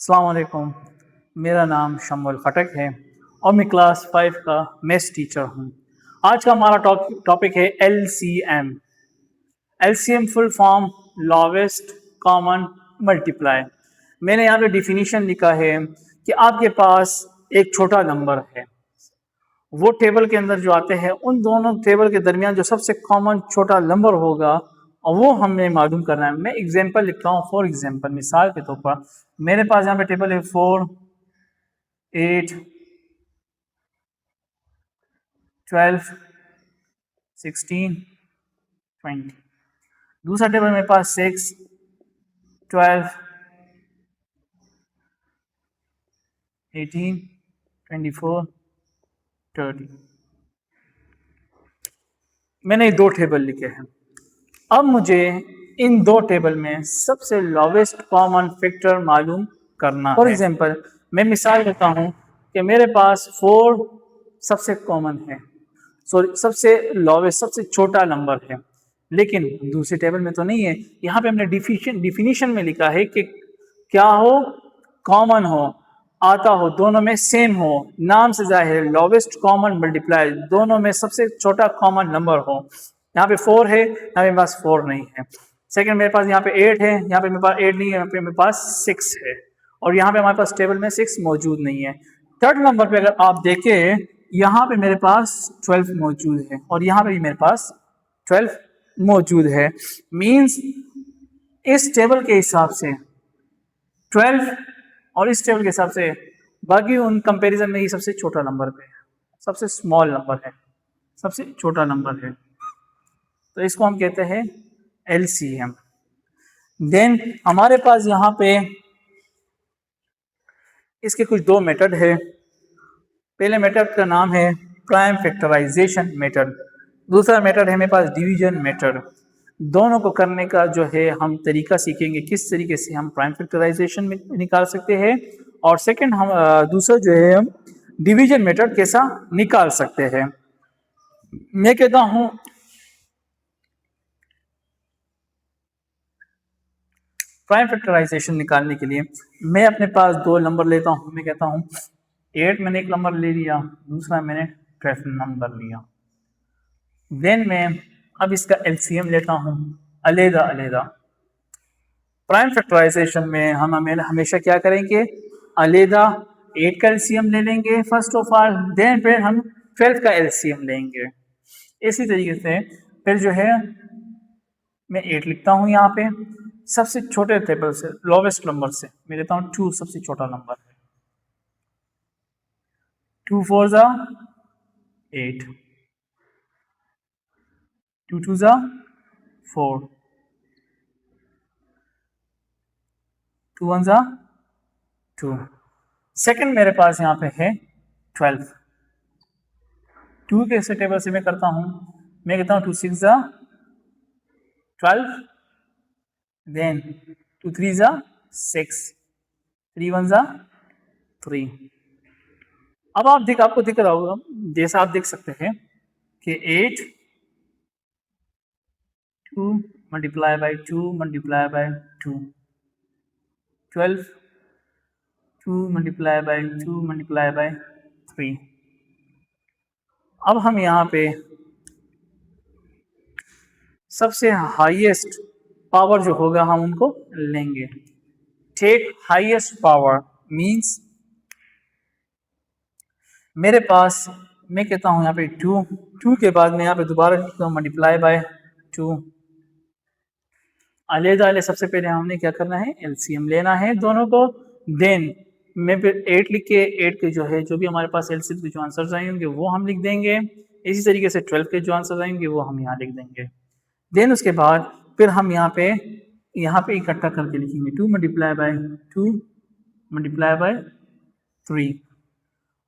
अस्सलाम वालेकुम। मेरा नाम शम्मुल खटक है और मैं क्लास 5 का मैथ्स टीचर हूँ। आज का हमारा टॉपिक है LCM. LCM full form lowest common multiply. मैंने यहाँ पे डिफिनीशन लिखा है कि आपके पास एक छोटा नंबर है, वो टेबल के अंदर जो आते हैं उन दोनों टेबल के दरमियान जो सबसे कॉमन छोटा नंबर होगा और वो हमें मालूम करना है। मैं एग्जांपल लिखता हूँ। फॉर एग्जांपल, मिसाल के तौर पर मेरे पास यहाँ पे टेबल है 4, 8, 12, 16, 20। दूसरा टेबल मेरे पास 6, 12, 18, 24, 30। मैंने दो टेबल लिखे हैं। अब मुझे इन दो टेबल में सबसे लोवेस्ट कॉमन फैक्टर मालूम करना है। फॉर एग्जांपल, मैं मिसाल देता हूँ कि मेरे पास 4 सबसे कॉमन है, सॉरी सबसे लोवेस्ट सबसे छोटा नंबर है, लेकिन दूसरे टेबल में तो नहीं है। यहाँ पे हमने डिफिनीशन में लिखा है कि क्या हो, कॉमन हो, आता हो, दोनों में सेम हो। नाम से जाहिर है लोवेस्ट कॉमन मल्टीप्लाई, दोनों में सबसे छोटा कॉमन नंबर हो। यहाँ पे 4 है, यहाँ पे मेरे पास 4 नहीं है। सेकंड, मेरे पास यहाँ पे 8 है, यहाँ पे मेरे पास 8 नहीं है, यहाँ पे मेरे पास 6 है, और यहाँ पे हमारे पास टेबल में 6 मौजूद नहीं है। थर्ड नंबर पे अगर आप देखें, यहाँ पे मेरे पास 12 मौजूद है और यहाँ पे भी मेरे पास 12 मौजूद है। मीन्स इस टेबल के हिसाब से 12 और इस टेबल के हिसाब से बाकी उन कंपैरिजन में ही सबसे छोटा नंबर पे है, सबसे स्मॉल नंबर है, सबसे छोटा नंबर है। तो इसको हम कहते हैं एलसीएम। देन हमारे पास यहाँ पे इसके कुछ दो मेथड है। पहले मेथड का नाम है प्राइम फैक्टराइजेशन मेथड, दूसरा मेथड है मेरे पास डिवीजन मेथड। दोनों को करने का जो है हम तरीका सीखेंगे, किस तरीके से हम प्राइम फैक्टराइजेशन में निकाल सकते हैं, और सेकंड हम दूसरा जो है हम डिवीजन मेथड कैसा निकाल सकते हैं। मैं कहता हूँ प्राइम फैक्टराइजेशन निकालने के लिए मैं अपने पास दो नंबर लेता हूँ। मैं कहता हूँ 8 मैंने एक नंबर ले लिया, दूसरा मैंने 12 नंबर लिया। देन मैं अब इसका एलसीएम लेता हूँ अलग अलग। प्राइम फैक्टराइजेशन में हम हमेशा क्या करेंगे, अलग 8 का एलसीएम ले लेंगे फर्स्ट ऑफ ऑल, देन फिर हम 12 का एलसीएम लेंगे। इसी तरीके से फिर जो है मैं 8 लिखता हूँ यहाँ पे सबसे छोटे टेबल से, लोवेस्ट नंबर से मैं लेता हूँ 2, सबसे छोटा नंबर है। 2 4 जा 8, 2 2 जा 4, 2 1 जा 2। सेकंड मेरे पास यहाँ पे है 12। 2 के ऐसे टेबल से मैं करता हूँ, मैं कहता हूँ 2 6 जा 12, देन 2 3 जा 6, 3 1 जा 3। अब आपको दिख रहा होगा, जैसा आप देख सकते हैं कि 8 2 multiply by 2 multiply by 2, 12 2 multiply by 2 multiply by 3। अब हम यहाँ पे सबसे हाईएस्ट पावर जो होगा हम उनको लेंगे। टेक हाईएस्ट पावर मींस मेरे पास, मैं कहता हूँ यहाँ पे 2 के बाद मैं यहाँ पे दोबारा लिखता हूँ मल्टीप्लाई बाय 2। अलग सबसे पहले हमने क्या करना है, एलसीएम लेना है दोनों को। देन मैं फिर 8 लिख के 8 के जो है जो भी हमारे पास एलसीएम के जो आंसर्स आएंगे वो हम लिख देंगे। इसी तरीके से 12 के जो आंसर्स आएंगे वो हम यहाँ लिख देंगे। देन उसके बाद फिर हम यहाँ पे इकट्ठा करके लिखेंगे 2 मल्टीप्लाई बाय 2 मल्टीप्लाई बाय 3।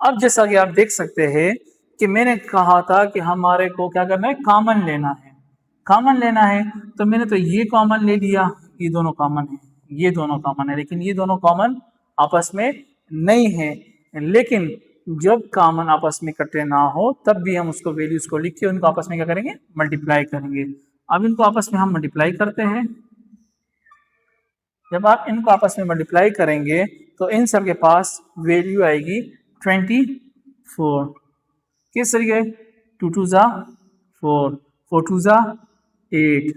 अब जैसा कि आप देख सकते हैं कि मैंने कहा था कि हमारे को क्या करना है, कॉमन लेना है। कॉमन लेना है तो मैंने तो ये कॉमन ले लिया, ये दोनों कॉमन है, ये दोनों कॉमन है, लेकिन ये दोनों कॉमन आपस में नहीं है। लेकिन जब कॉमन आपस में इकट्ठे ना हो तब भी हम उसको वैल्यूज को लिख के उनको आपस में क्या करेंगे, मल्टीप्लाई करेंगे। अब इनको आपस में हम मल्टीप्लाई करते हैं। जब आप इनको आपस में मल्टीप्लाई करेंगे तो इन सब के पास वैल्यू आएगी 24। किस तरीके? 2 2 ज़ा 4, 4 2 ज़ा 8,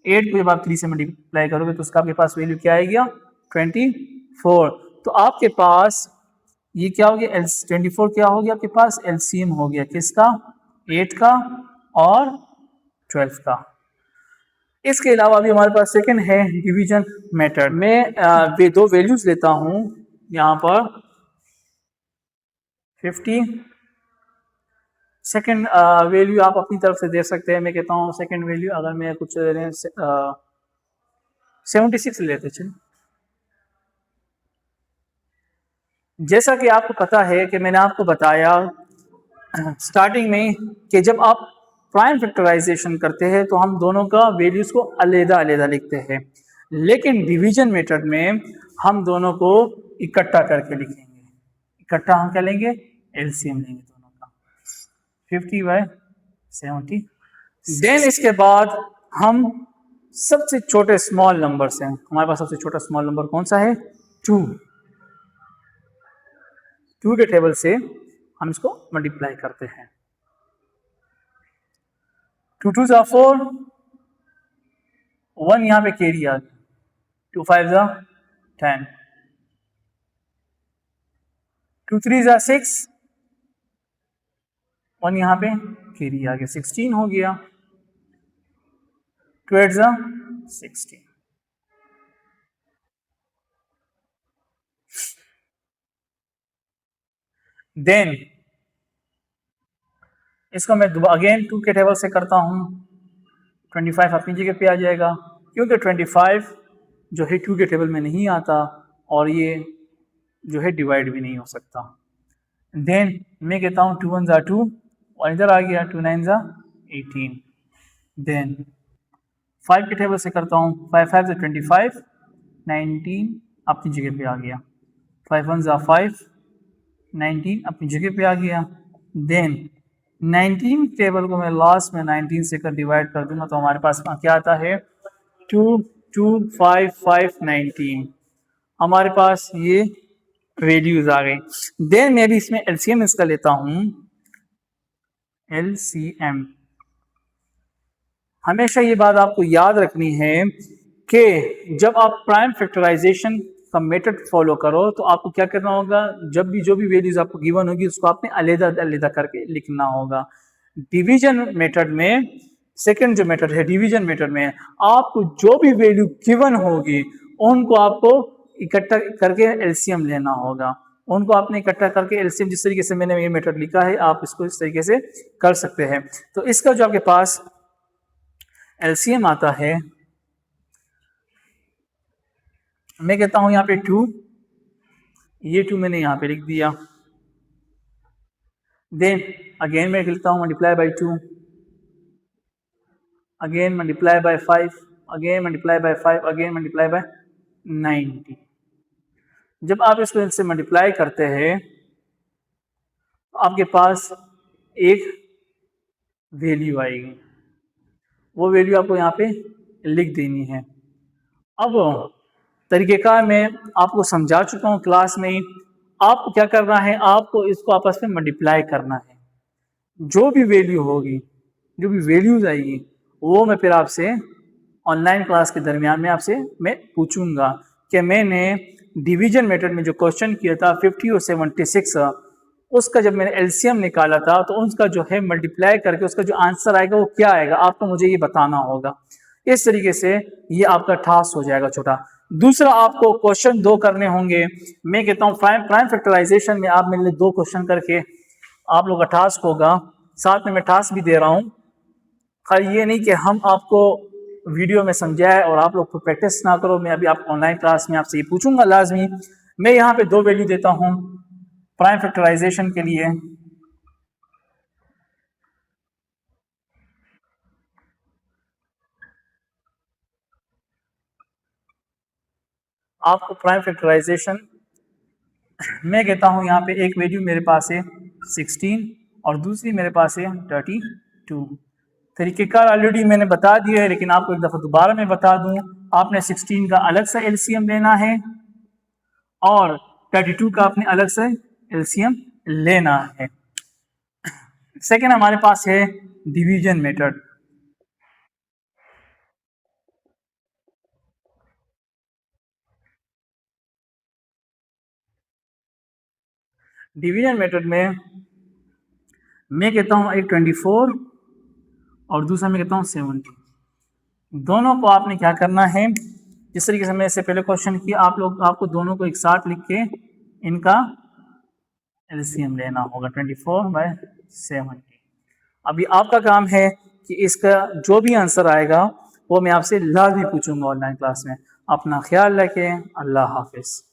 8 को जब आप 3 से मल्टीप्लाई करोगे तो उसका आपके पास वैल्यू क्या आएगी? 24। तो आपके पास ये क्या हो गया? 24 क्या हो गया आपके पास? एलसीएम हो गया किसका? 8 का और 12 का। इसके अलावा अभी हमारे पास सेकंड है डिवीजन मेथड में। वे दो वैल्यूज लेता हूं यहाँ पर 50। सेकंड वैल्यू आप अपनी तरफ से दे सकते हैं। मैं कहता हूँ सेकंड वैल्यू अगर मैं कुछ 76 लेते चलिए। जैसा कि आपको पता है कि मैंने आपको बताया स्टार्टिंग में कि जब आप प्राइम फैक्टराइजेशन करते हैं तो हम दोनों का वैल्यूज को अलग-अलग लिखते हैं, लेकिन डिवीजन मेथड में हम दोनों को इकट्ठा करके लिखेंगे। इकट्ठा हम क्या लेंगे? एलसीएम लेंगे दोनों का 50/70। देन इसके बाद हम सबसे छोटे स्मॉल नंबर से, हमारे पास सबसे छोटा स्मॉल नंबर कौन सा है? 2 के टेबल से हम इसको मल्टीप्लाई करते हैं। 2 2 ज़ा 4, 1 यहाँ पे कैरी आ गया, 2 5 ज़ा 10, 2 3 ज़ा 6, 1 यहाँ पे कैरी आ गया, 16 हो गया, 2 8 ज़ा 16। देन इसको मैं अगेन 2 के टेबल से करता हूँ, 25 अपनी जगह पे आ जाएगा, क्योंकि 25 जो है 2 के टेबल में नहीं आता और ये जो है डिवाइड भी नहीं हो सकता। देन मैं कहता हूँ 2 1 ज़ा 2 और इधर आ गया 2 9 ज़ा 18। देन 5 के टेबल से करता हूँ, 5 5 ज़ा 25, 19 अपनी जगह पे आ गया, 5 1 ज़ा 5, 19 अपनी जगह पे आ गया। देन 19 टेबल को मैं लास्ट में 19 से कर डिवाइड कर दूंगा तो हमारे पास क्या आता है? 2 2 5 5 19। हमारे पास ये वैल्यूज आ गई। देन मैं भी इसमें एलसीएम इसका लेता हूं। एलसीएम हमेशा ये बात आपको याद रखनी है कि जब आप प्राइम फैक्टराइजेशन का मेथड फॉलो करो तो आपको क्या करना होगा? जब भी जो भी वैल्यूज आपको गिवन होगी उसको आपने अलग-अलग करके लिखना होगा। डिवीजन मेथड में, सेकंड जो मेथड है डिवीजन मेथड में, आपको जो भी वैल्यू गिवन होगी उनको आपको इकट्ठा करके एलसीएम लेना होगा। उनको आपने इकट्ठा करके एलसीएम, जिस तरीके से मैंने ये मेथड लिखा है आप इसको इस तरीके से कर सकते हैं। तो इसका जो आपके पास एलसीएम आता है, मैं कहता हूं यहाँ पे 2, ये 2 मैंने यहाँ पे लिख दिया। देन अगेन मैं लिखता हूँ multiply by 2, again multiply by 5, again multiply by 5, again multiply by 90। जब आप इसको इनसे मल्टीप्लाई करते हैं तो आपके पास एक वैल्यू आएगी, वो वैल्यू आपको यहाँ पे लिख देनी है। अब तरीक़ेकार मैं आपको समझा चुका हूँ क्लास में ही। आपको क्या करना है? आपको इसको आपस में मल्टीप्लाई करना है। जो भी वैल्यू होगी, जो भी वैल्यूज आएगी वो मैं फिर आपसे ऑनलाइन क्लास के दरमियान में आपसे मैं पूछूंगा कि मैंने डिवीजन मेथड में जो क्वेश्चन किया था 50 और 76, उसका जब मैंने एलसीएम निकाला था तो उसका जो है मल्टीप्लाई करके उसका जो आंसर आएगा वो क्या आएगा, आपको मुझे ये बताना होगा। इस तरीके से ये आपका टास्क हो जाएगा छोटा। दूसरा, आपको क्वेश्चन 2 करने होंगे। मैं कहता हूँ प्राइम फैक्टराइजेशन में आप मेरे लिए 2 क्वेश्चन करके आप लोग का टास्क होगा। साथ में मैं टास्क भी दे रहा हूँ, खाली ये नहीं कि हम आपको वीडियो में समझाए और आप लोग को प्रैक्टिस ना करो। मैं अभी आप ऑनलाइन क्लास में आपसे ये पूछूंगा लाजमी। मैं यहाँ पे 2 वैल्यू देता हूँ प्राइम फैक्टराइजेशन के लिए। आपको प्राइम फैक्टराइजेशन मैं कहता हूँ यहाँ पे एक वैल्यू मेरे पास है 16 और दूसरी मेरे पास है 32। तरीक़ेकार ऑलरेडी मैंने बता दिया है, लेकिन आपको एक दफ़ा दोबारा मैं बता दूं। आपने 16 का अलग सा एलसीएम लेना है और 32 का आपने अलग से एलसीएम लेना है। सेकेंड हमारे पास है डिवीजन मेथड। डिवीजन मेथड में मैं कहता हूँ एक 24 और दूसरा मैं कहता हूँ 70। दोनों को आपने क्या करना है, जिस तरीके से मैंने इससे पहले क्वेश्चन किया, आपको दोनों को एक साथ लिख के इनका एलसीएम लेना होगा 24/70। अभी आपका काम है कि इसका जो भी आंसर आएगा वो मैं आपसे लाजमी पूछूंगा ऑनलाइन क्लास में। अपना ख्याल रखें। अल्लाह हाफिज़।